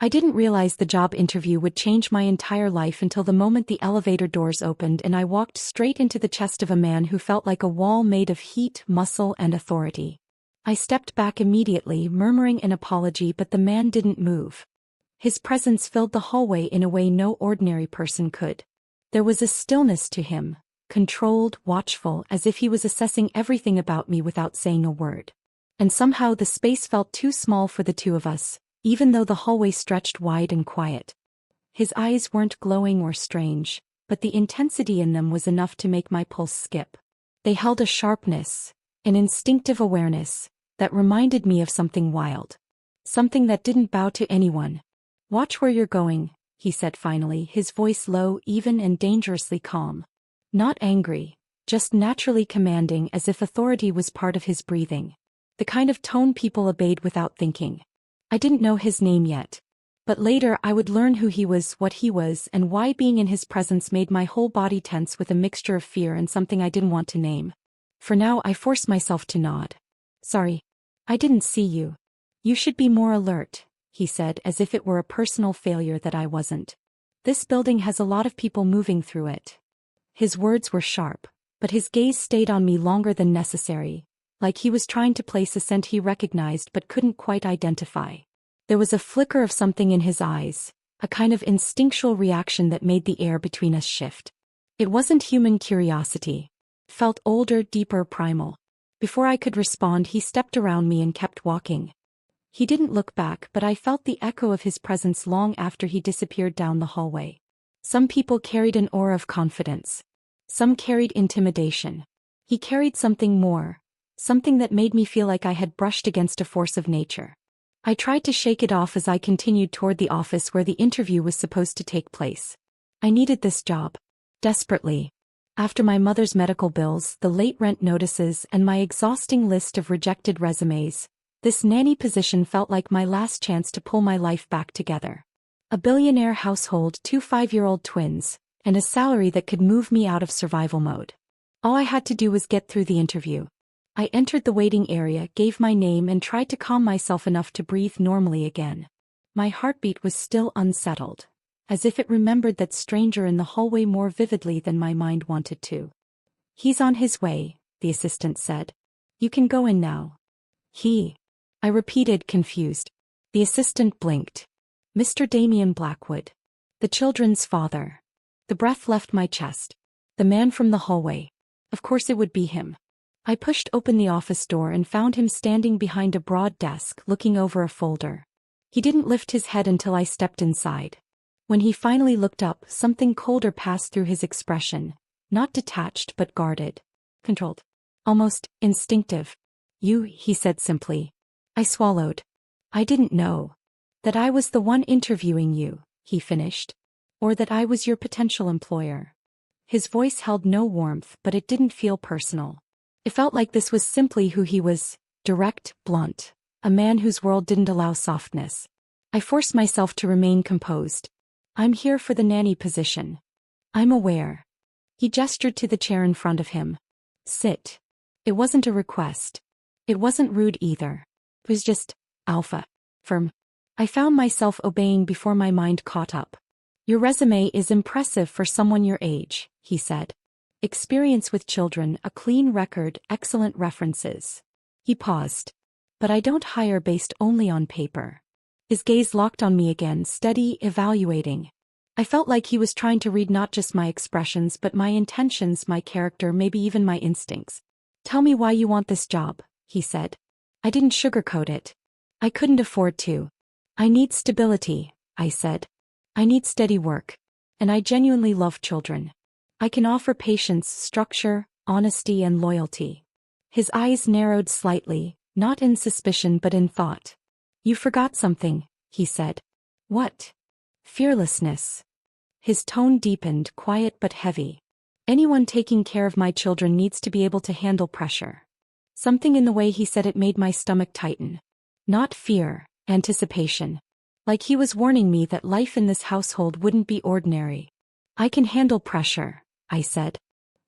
I didn't realize the job interview would change my entire life until the moment the elevator doors opened and I walked straight into the chest of a man who felt like a wall made of heat, muscle, and authority. I stepped back immediately, murmuring an apology, but the man didn't move. His presence filled the hallway in a way no ordinary person could. There was a stillness to him, controlled, watchful, as if he was assessing everything about me without saying a word. And somehow the space felt too small for the two of us, even though the hallway stretched wide and quiet. His eyes weren't glowing or strange, but the intensity in them was enough to make my pulse skip. They held a sharpness, an instinctive awareness, that reminded me of something wild. Something that didn't bow to anyone. "Watch where you're going," he said finally, his voice low, even, and dangerously calm. Not angry, just naturally commanding, as if authority was part of his breathing. The kind of tone people obeyed without thinking. I didn't know his name yet. But later I would learn who he was, what he was, and why being in his presence made my whole body tense with a mixture of fear and something I didn't want to name. For now I forced myself to nod. "Sorry. I didn't see you. You should be more alert," he said, as if it were a personal failure that I wasn't. "This building has a lot of people moving through it." His words were sharp, but his gaze stayed on me longer than necessary, like he was trying to place a scent he recognized but couldn't quite identify. There was a flicker of something in his eyes, a kind of instinctual reaction that made the air between us shift. It wasn't human curiosity. It felt older, deeper, primal. Before I could respond, he stepped around me and kept walking. He didn't look back, but I felt the echo of his presence long after he disappeared down the hallway. Some people carried an aura of confidence. Some carried intimidation. He carried something more, something that made me feel like I had brushed against a force of nature. I tried to shake it off as I continued toward the office where the interview was supposed to take place. I needed this job. Desperately. After my mother's medical bills, the late rent notices, and my exhausting list of rejected resumes, this nanny position felt like my last chance to pull my life back together. A billionaire household, 2 5-year-old twins, and a salary that could move me out of survival mode. All I had to do was get through the interview. I entered the waiting area, gave my name, and tried to calm myself enough to breathe normally again. My heartbeat was still unsettled, as if it remembered that stranger in the hallway more vividly than my mind wanted to. "He's on his way," the assistant said. "You can go in now." "He?" I repeated, confused. The assistant blinked. "Mr. Damien Blackwood. The children's father." The breath left my chest. The man from the hallway. Of course it would be him. I pushed open the office door and found him standing behind a broad desk, looking over a folder. He didn't lift his head until I stepped inside. When he finally looked up, something colder passed through his expression, not detached but guarded. Controlled. Almost instinctive. "You," he said simply. I swallowed. "I didn't know that I was the one interviewing you," he finished. "Or that I was your potential employer." His voice held no warmth, but it didn't feel personal. It felt like this was simply who he was, direct, blunt, a man whose world didn't allow softness. I forced myself to remain composed. "I'm here for the nanny position." "I'm aware." He gestured to the chair in front of him. "Sit." It wasn't a request. It wasn't rude either. It was just alpha. Firm. I found myself obeying before my mind caught up. "Your resume is impressive for someone your age," he said. "Experience with children, a clean record, excellent references." He paused. "But I don't hire based only on paper." His gaze locked on me again, steady, evaluating. I felt like he was trying to read not just my expressions but my intentions, my character, maybe even my instincts. "Tell me why you want this job," he said. I didn't sugarcoat it. I couldn't afford to. "I need stability," I said. "I need steady work. And I genuinely love children. I can offer patience, structure, honesty, and loyalty." His eyes narrowed slightly, not in suspicion but in thought. "You forgot something," he said. "What?" "Fearlessness." His tone deepened, quiet but heavy. "Anyone taking care of my children needs to be able to handle pressure." Something in the way he said it made my stomach tighten. Not fear, anticipation. Like he was warning me that life in this household wouldn't be ordinary. "I can handle pressure," I said.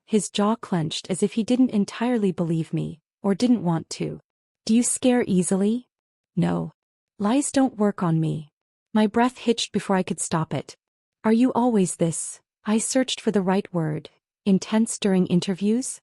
His jaw clenched as if he didn't entirely believe me, or didn't want to. "Do you scare easily?" "No. Lies don't work on me." My breath hitched before I could stop it. Are you always this? I searched for the right word. Intense during interviews?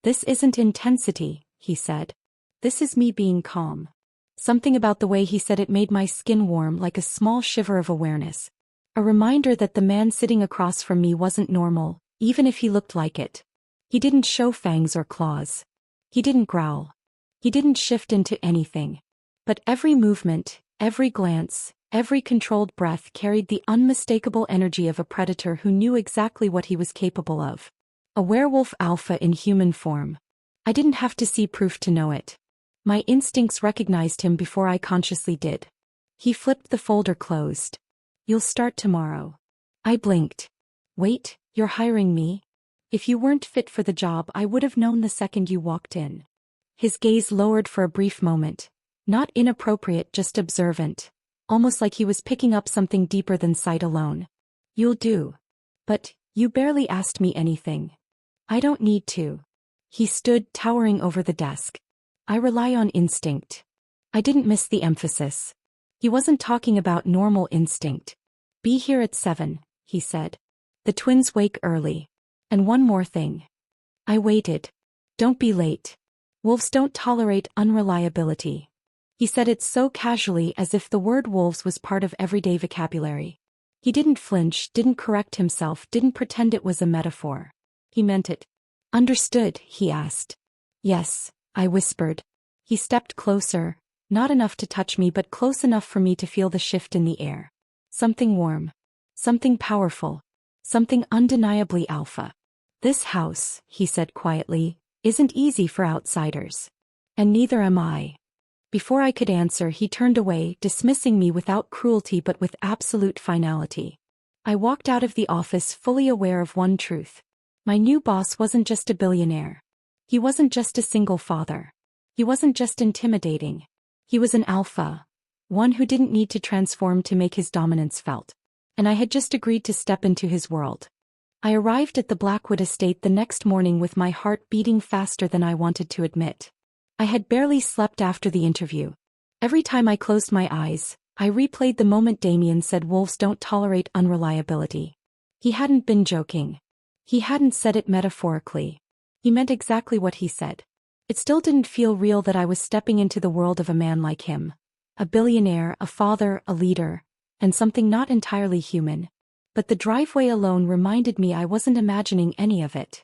This isn't intensity, he said. This is me being calm. Something about the way he said it made my skin warm like a small shiver of awareness. A reminder that the man sitting across from me wasn't normal, even if he looked like it. He didn't show fangs or claws. He didn't growl. He didn't shift into anything. But every movement, every glance, every controlled breath carried the unmistakable energy of a predator who knew exactly what he was capable of. A werewolf alpha in human form. I didn't have to see proof to know it. My instincts recognized him before I consciously did. He flipped the folder closed. You'll start tomorrow. I blinked. Wait, you're hiring me? If you weren't fit for the job, I would have known the second you walked in. His gaze lowered for a brief moment. Not inappropriate, just observant. Almost like he was picking up something deeper than sight alone. You'll do. But, you barely asked me anything. I don't need to. He stood towering over the desk. I rely on instinct. I didn't miss the emphasis. He wasn't talking about normal instinct. Be here at 7, he said. The twins wake early. And one more thing. I waited. Don't be late. Wolves don't tolerate unreliability. He said it so casually as if the word wolves was part of everyday vocabulary. He didn't flinch, didn't correct himself, didn't pretend it was a metaphor. He meant it. Understood, he asked. Yes, I whispered. He stepped closer, not enough to touch me but close enough for me to feel the shift in the air. Something warm. Something powerful. Something undeniably alpha. This house, he said quietly, isn't easy for outsiders. And neither am I. Before I could answer, he turned away, dismissing me without cruelty but with absolute finality. I walked out of the office fully aware of one truth. My new boss wasn't just a billionaire. He wasn't just a single father. He wasn't just intimidating. He was an alpha. One who didn't need to transform to make his dominance felt. And I had just agreed to step into his world. I arrived at the Blackwood estate the next morning with my heart beating faster than I wanted to admit. I had barely slept after the interview. Every time I closed my eyes, I replayed the moment Damien said wolves don't tolerate unreliability. He hadn't been joking. He hadn't said it metaphorically. He meant exactly what he said. It still didn't feel real that I was stepping into the world of a man like him. A billionaire, a father, a leader, and something not entirely human. But the driveway alone reminded me I wasn't imagining any of it.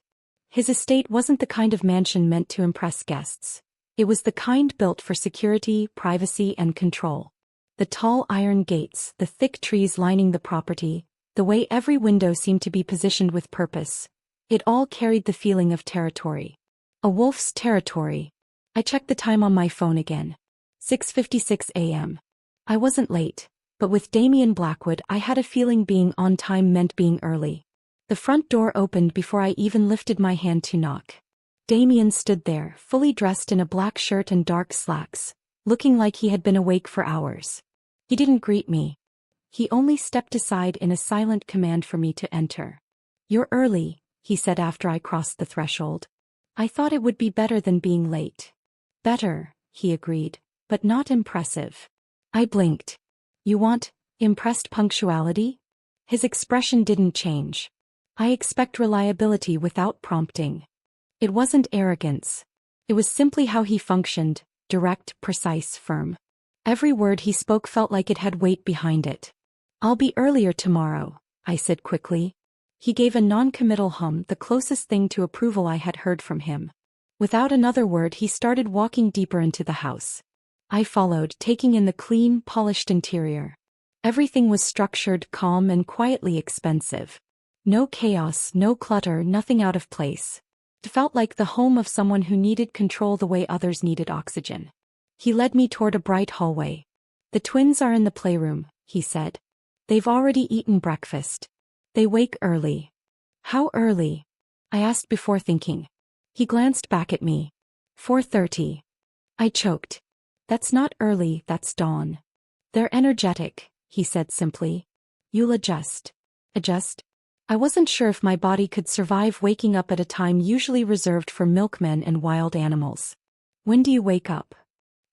His estate wasn't the kind of mansion meant to impress guests. It was the kind built for security, privacy, and control. The tall iron gates, the thick trees lining the property, the way every window seemed to be positioned with purpose. It all carried the feeling of territory. A wolf's territory. I checked the time on my phone again. 6:56 a.m. I wasn't late, but with Damien Blackwood I had a feeling being on time meant being early. The front door opened before I even lifted my hand to knock. Damien stood there, fully dressed in a black shirt and dark slacks, looking like he had been awake for hours. He didn't greet me. He only stepped aside in a silent command for me to enter. You're early, he said after I crossed the threshold. I thought it would be better than being late. Better, he agreed, but not impressive. I blinked. You want impressed punctuality? His expression didn't change. I expect reliability without prompting. It wasn't arrogance. It was simply how he functioned, direct, precise, firm. Every word he spoke felt like it had weight behind it. I'll be earlier tomorrow, I said quickly. He gave a non-committal hum, the closest thing to approval I had heard from him. Without another word he started walking deeper into the house. I followed, taking in the clean, polished interior. Everything was structured, calm, and quietly expensive. No chaos, no clutter, nothing out of place. It felt like the home of someone who needed control the way others needed oxygen. He led me toward a bright hallway. The twins are in the playroom, he said. They've already eaten breakfast. They wake early. How early? I asked before thinking. He glanced back at me. 4:30. I choked. That's not early, that's dawn. They're energetic, he said simply. You'll adjust. Adjust? I wasn't sure if my body could survive waking up at a time usually reserved for milkmen and wild animals. When do you wake up?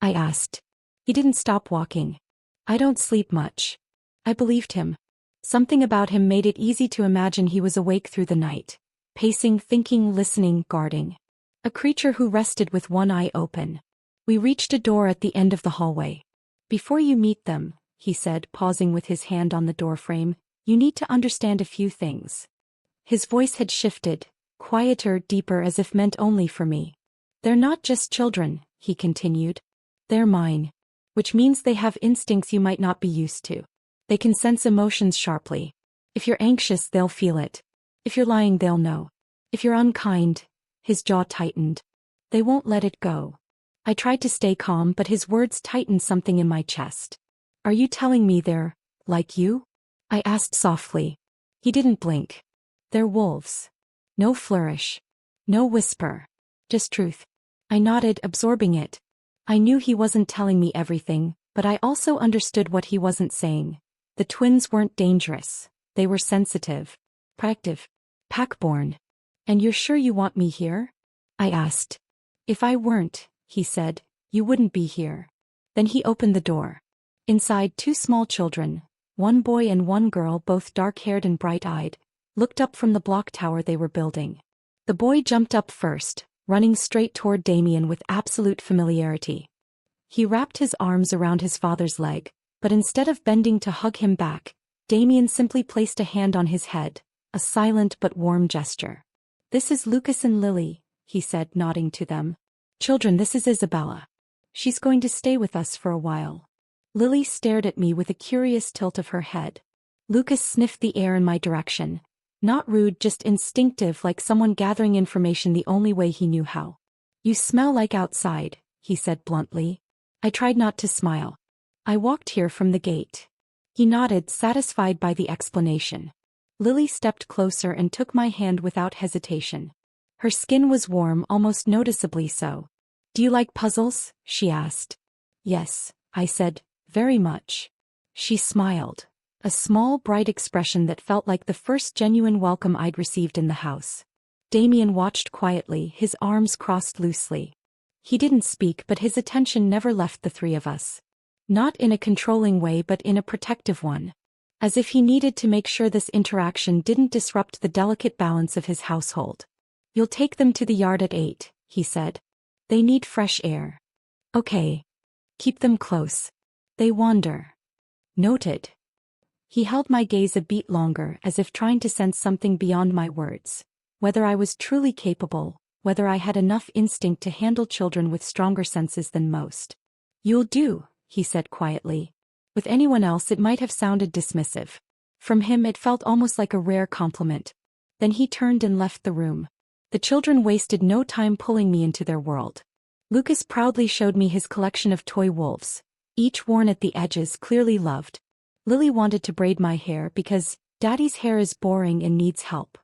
I asked. He didn't stop walking. I don't sleep much. I believed him. Something about him made it easy to imagine he was awake through the night, pacing, thinking, listening, guarding. A creature who rested with one eye open. We reached a door at the end of the hallway. Before you meet them, he said, pausing with his hand on the doorframe, you need to understand a few things. His voice had shifted, quieter, deeper, as if meant only for me. They're not just children, he continued. They're mine. Which means they have instincts you might not be used to. They can sense emotions sharply. If you're anxious, they'll feel it. If you're lying, they'll know. If you're unkind, his jaw tightened. They won't let it go. I tried to stay calm, but his words tightened something in my chest. Are you telling me they're like you? I asked softly. He didn't blink. They're wolves. No flourish. No whisper. Just truth. I nodded, absorbing it. I knew he wasn't telling me everything, but I also understood what he wasn't saying. The twins weren't dangerous. They were sensitive. Proactive. Pack-born. And you're sure you want me here? I asked. If I weren't, he said, you wouldn't be here. Then he opened the door. Inside, two small children, one boy and one girl, both dark-haired and bright-eyed, looked up from the block tower they were building. The boy jumped up first, running straight toward Damien with absolute familiarity. He wrapped his arms around his father's leg, but instead of bending to hug him back, Damien simply placed a hand on his head, a silent but warm gesture. This is Lucas and Lily, he said, nodding to them. Children, this is Isabella. She's going to stay with us for a while. Lily stared at me with a curious tilt of her head. Lucas sniffed the air in my direction. Not rude, just instinctive, like someone gathering information the only way he knew how. You smell like outside, he said bluntly. I tried not to smile. I walked here from the gate. He nodded, satisfied by the explanation. Lily stepped closer and took my hand without hesitation. Her skin was warm, almost noticeably so. Do you like puzzles? She asked. Yes, I said, very much. She smiled. A small, bright expression that felt like the first genuine welcome I'd received in the house. Damien watched quietly, his arms crossed loosely. He didn't speak, but his attention never left the three of us. Not in a controlling way, but in a protective one. As if he needed to make sure this interaction didn't disrupt the delicate balance of his household. You'll take them to the yard at 8, he said. They need fresh air. Okay. Keep them close. They wander. Noted. He held my gaze a beat longer, as if trying to sense something beyond my words. Whether I was truly capable, whether I had enough instinct to handle children with stronger senses than most. You'll do, he said quietly. With anyone else it might have sounded dismissive. From him it felt almost like a rare compliment. Then he turned and left the room. The children wasted no time pulling me into their world. Lucas proudly showed me his collection of toy wolves, each worn at the edges, clearly loved. Lily wanted to braid my hair because Daddy's hair is boring and needs help.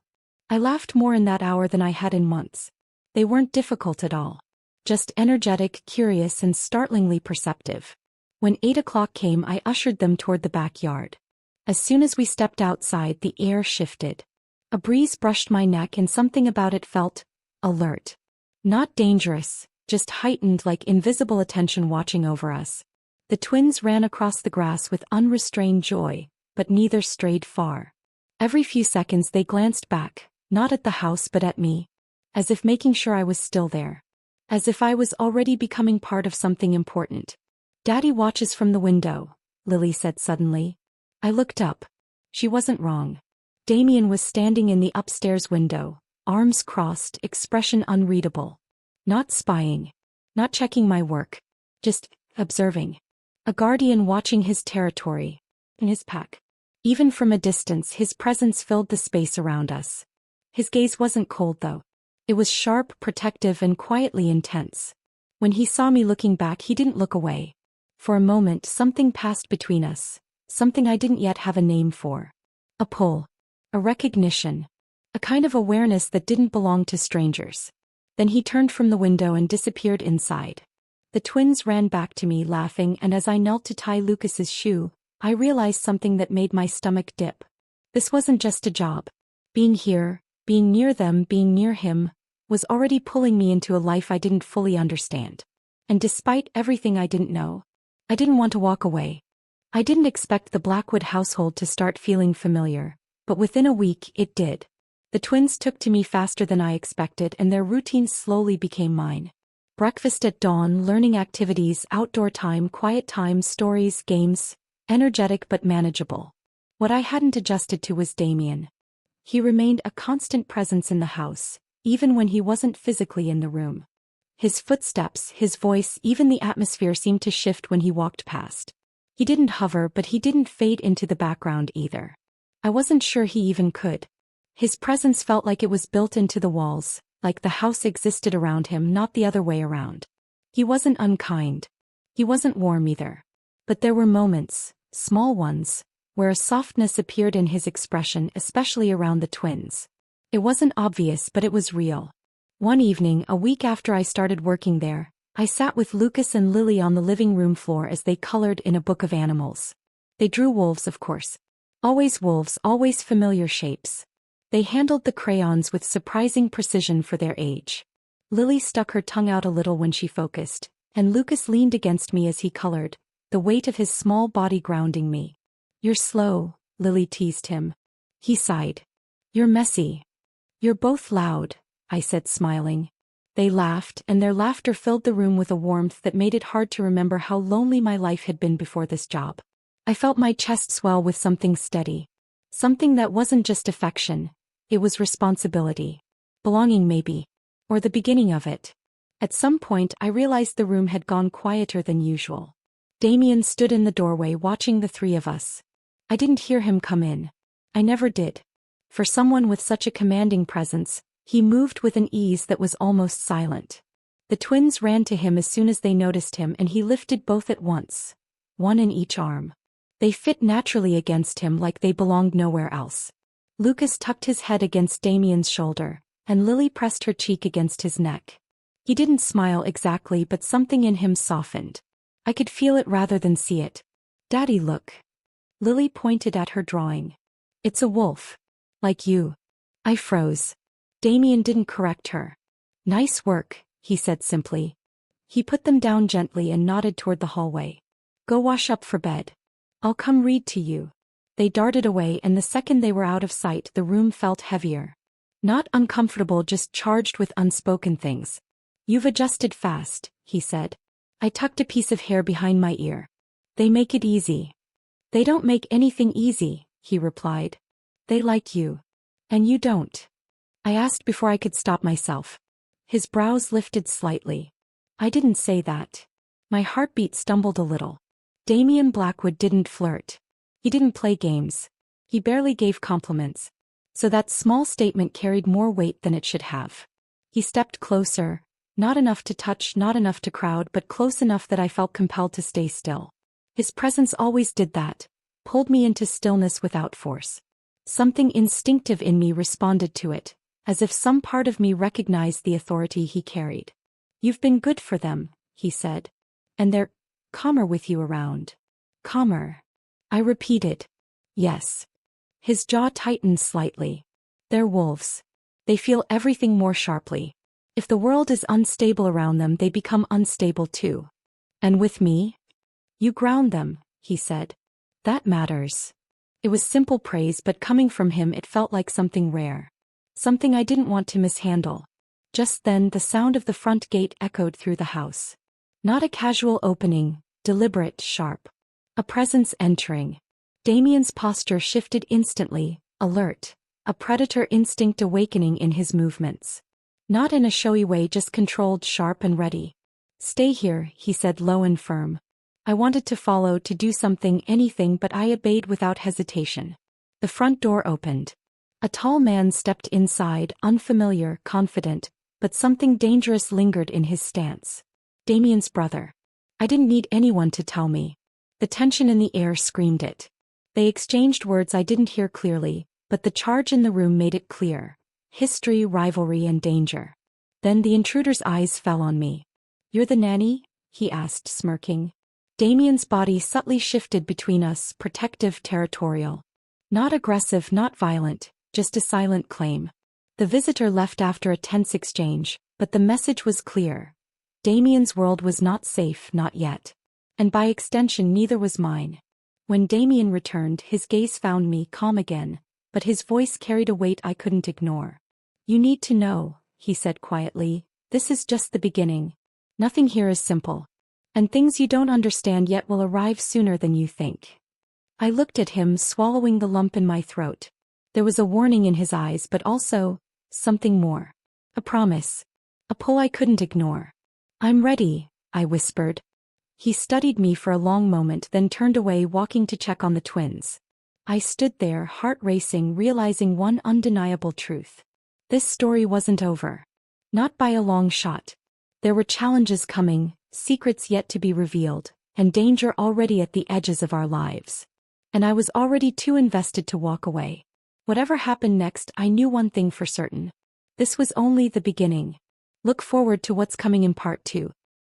I laughed more in that hour than I had in months. They weren't difficult at all. Just energetic, curious, and startlingly perceptive. When 8 o'clock came, I ushered them toward the backyard. As soon as we stepped outside, the air shifted. A breeze brushed my neck and something about it felt alert. Not dangerous, just heightened, like invisible attention watching over us. The twins ran across the grass with unrestrained joy, but neither strayed far. Every few seconds they glanced back, not at the house but at me. As if making sure I was still there. As if I was already becoming part of something important. Daddy watches from the window, Lily said suddenly. I looked up. She wasn't wrong. Damien was standing in the upstairs window, arms crossed, expression unreadable. Not spying. Not checking my work. Just observing. A guardian watching his territory. And his pack. Even from a distance, his presence filled the space around us. His gaze wasn't cold though. It was sharp, protective, and quietly intense. When he saw me looking back, he didn't look away. For a moment, something passed between us. Something I didn't yet have a name for. A pull. A recognition. A kind of awareness that didn't belong to strangers. Then he turned from the window and disappeared inside. The twins ran back to me laughing, and as I knelt to tie Lucas's shoe, I realized something that made my stomach dip. This wasn't just a job. Being here, being near them, being near him, was already pulling me into a life I didn't fully understand. And despite everything I didn't know, I didn't want to walk away. I didn't expect the Blackwood household to start feeling familiar, but within a week it did. The twins took to me faster than I expected and their routines slowly became mine. Breakfast at dawn, learning activities, outdoor time, quiet time, stories, games, energetic but manageable. What I hadn't adjusted to was Damien. He remained a constant presence in the house, even when he wasn't physically in the room. His footsteps, his voice, even the atmosphere seemed to shift when he walked past. He didn't hover, but he didn't fade into the background either. I wasn't sure he even could. His presence felt like it was built into the walls, like the house existed around him, not the other way around. He wasn't unkind. He wasn't warm either. But there were moments, small ones, where a softness appeared in his expression, especially around the twins. It wasn't obvious, but it was real. One evening, a week after I started working there, I sat with Lucas and Lily on the living room floor as they colored in a book of animals. They drew wolves, of course. Always wolves, always familiar shapes. They handled the crayons with surprising precision for their age. Lily stuck her tongue out a little when she focused, and Lucas leaned against me as he colored, the weight of his small body grounding me. "You're slow," Lily teased him. He sighed. "You're messy." "You're both loud," I said, smiling. They laughed, and their laughter filled the room with a warmth that made it hard to remember how lonely my life had been before this job. I felt my chest swell with something steady. Something that wasn't just affection, it was responsibility. Belonging maybe. Or the beginning of it. At some point I realized the room had gone quieter than usual. Damien stood in the doorway watching the three of us. I didn't hear him come in. I never did. For someone with such a commanding presence, he moved with an ease that was almost silent. The twins ran to him as soon as they noticed him and he lifted both at once, one in each arm. They fit naturally against him like they belonged nowhere else. Lucas tucked his head against Damien's shoulder, and Lily pressed her cheek against his neck. He didn't smile exactly, but something in him softened. I could feel it rather than see it. "Daddy, look." Lily pointed at her drawing. "It's a wolf. Like you." I froze. Damien didn't correct her. "Nice work," he said simply. He put them down gently and nodded toward the hallway. "Go wash up for bed. I'll come read to you." They darted away, and the second they were out of sight the room felt heavier. Not uncomfortable, just charged with unspoken things. "You've adjusted fast," he said. I tucked a piece of hair behind my ear. "They make it easy." "They don't make anything easy," he replied. "They like you. And you don't." I asked before I could stop myself. His brows lifted slightly. "I didn't say that." My heartbeat stumbled a little. Damien Blackwood didn't flirt. He didn't play games. He barely gave compliments. So that small statement carried more weight than it should have. He stepped closer, not enough to touch, not enough to crowd, but close enough that I felt compelled to stay still. His presence always did that, pulled me into stillness without force. Something instinctive in me responded to it, as if some part of me recognized the authority he carried. "You've been good for them," he said. "And they're calmer with you around." "Calmer?" I repeated. "Yes." His jaw tightened slightly. "They're wolves. They feel everything more sharply. If the world is unstable around them, they become unstable too. And with me? You ground them," he said. "That matters." It was simple praise, but coming from him it felt like something rare. Something I didn't want to mishandle. Just then the sound of the front gate echoed through the house. Not a casual opening, deliberate, sharp. A presence entering. Damien's posture shifted instantly, alert, a predator instinct awakening in his movements. Not in a showy way, just controlled, sharp and ready. "Stay here," he said low and firm. I wanted to follow, to do something, anything, but I obeyed without hesitation. The front door opened. A tall man stepped inside, unfamiliar, confident, but something dangerous lingered in his stance. Damien's brother. I didn't need anyone to tell me. The tension in the air screamed it. They exchanged words I didn't hear clearly, but the charge in the room made it clear. History, rivalry, and danger. Then the intruder's eyes fell on me. "You're the nanny?" he asked, smirking. Damien's body subtly shifted between us, protective, territorial. Not aggressive, not violent, just a silent claim. The visitor left after a tense exchange, but the message was clear. Damien's world was not safe, not yet. And by extension neither was mine. When Damien returned, his gaze found me calm again, but his voice carried a weight I couldn't ignore. "You need to know," he said quietly, "this is just the beginning. Nothing here is simple. And things you don't understand yet will arrive sooner than you think." I looked at him, swallowing the lump in my throat. There was a warning in his eyes, but also something more. A promise. A pull I couldn't ignore. "I'm ready," I whispered. He studied me for a long moment, then turned away, walking to check on the twins. I stood there, heart racing, realizing one undeniable truth. This story wasn't over. Not by a long shot. There were challenges coming, secrets yet to be revealed, and danger already at the edges of our lives. And I was already too invested to walk away. Whatever happened next, I knew one thing for certain. This was only the beginning. Look forward to what's coming in part 2.